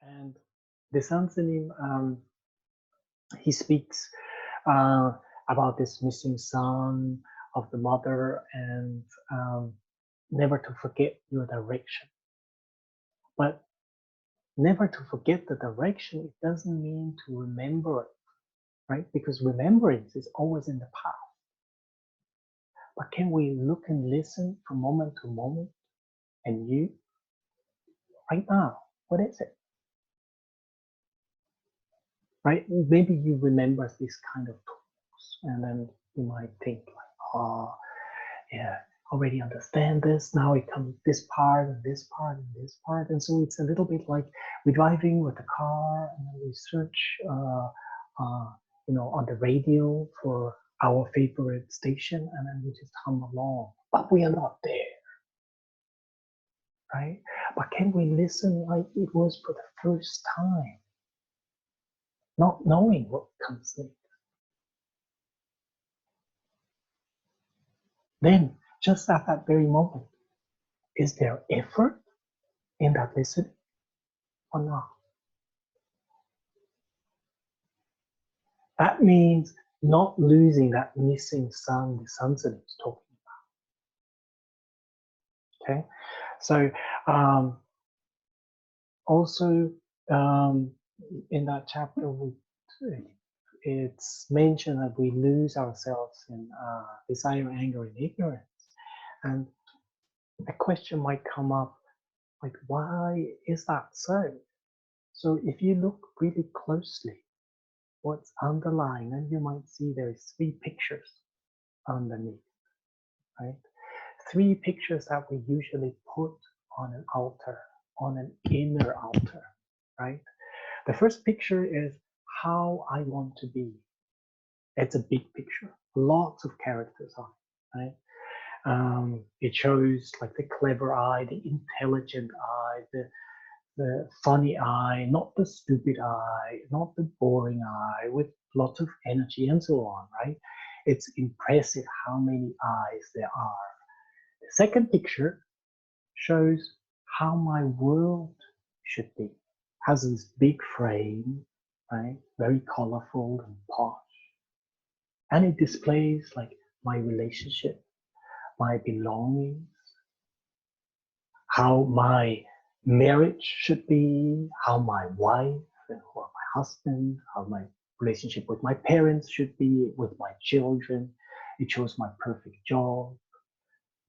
And the Sansanim, he speaks about this missing son of the mother, and never to forget your direction. But never to forget the direction, it doesn't mean to remember it, right? Because remembrance is always in the past. But can we look and listen from moment to moment? And you, right now, what is it? Right? Maybe you remember this kind of talks, and then you might think like, oh, yeah, already understand this. Now it comes this part and this part and this part. And so it's a little bit like we're driving with a car and then we search, on the radio for our favorite station, and then we just hum along, but we are not there, right? But can we listen like it was for the first time, not knowing what comes next? Then, just at that very moment, is there effort in that listening or not? That means not losing that missing son the Sansanim is talking about. Okay, so also in that chapter, it's mentioned that we lose ourselves in desire, anger, and ignorance. And a question might come up, like, why is that so? So if you look really closely, what's underlying, and you might see there's 3 pictures underneath, right? 3 pictures that we usually put on an altar, on an inner altar, right? The first picture is how I want to be. It's a big picture, lots of characters on it, right? It shows like the clever eye, the intelligent eye, the funny eye, not the stupid eye, not the boring eye, with lots of energy and so on, right? It's impressive how many eyes there are. The second picture shows how my world should be. It has this big frame, right? Very colorful and posh. And it displays like my relationship, my belongings, how my marriage should be, how my wife or my husband, how my relationship with my parents should be, with my children. It shows my perfect job,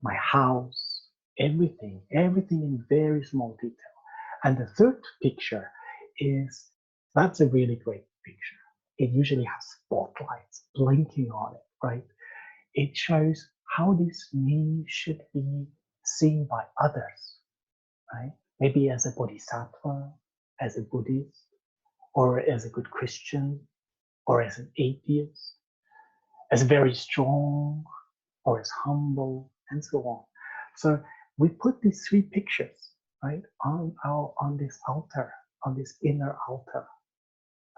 my house, everything in very small detail. And the third picture is, that's a really great picture. It usually has spotlights blinking on it, right? It shows how this me should be seen by others, right? Maybe as a bodhisattva, as a Buddhist, or as a good Christian, or as an atheist, as very strong, or as humble, and so on. So we put these 3 pictures, right, on this altar, on this inner altar,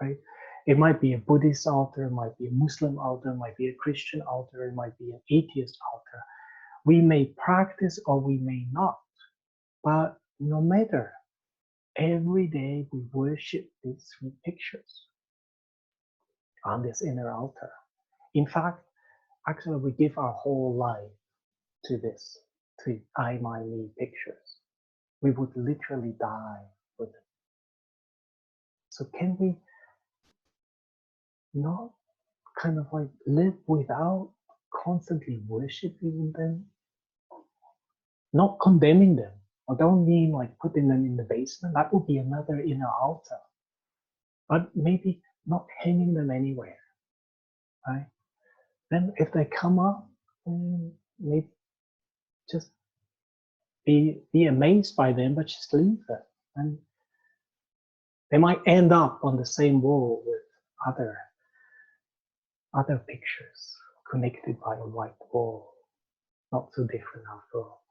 right? It might be a Buddhist altar, it might be a Muslim altar, it might be a Christian altar, it might be an atheist altar. We may practice or we may not, but no matter, every day we worship these 3 pictures on this inner altar. In fact, actually we give our whole life to this 3 I, my, me pictures. We would literally die with it. So can we not kind of like live without constantly worshiping them? Not condemning them. I don't mean like putting them in the basement. That would be another inner altar. But maybe not hanging them anywhere, right? Then if they come up, maybe just be amazed by them, but just leave them. And they might end up on the same wall with other pictures connected by a white wall. Not so different after all.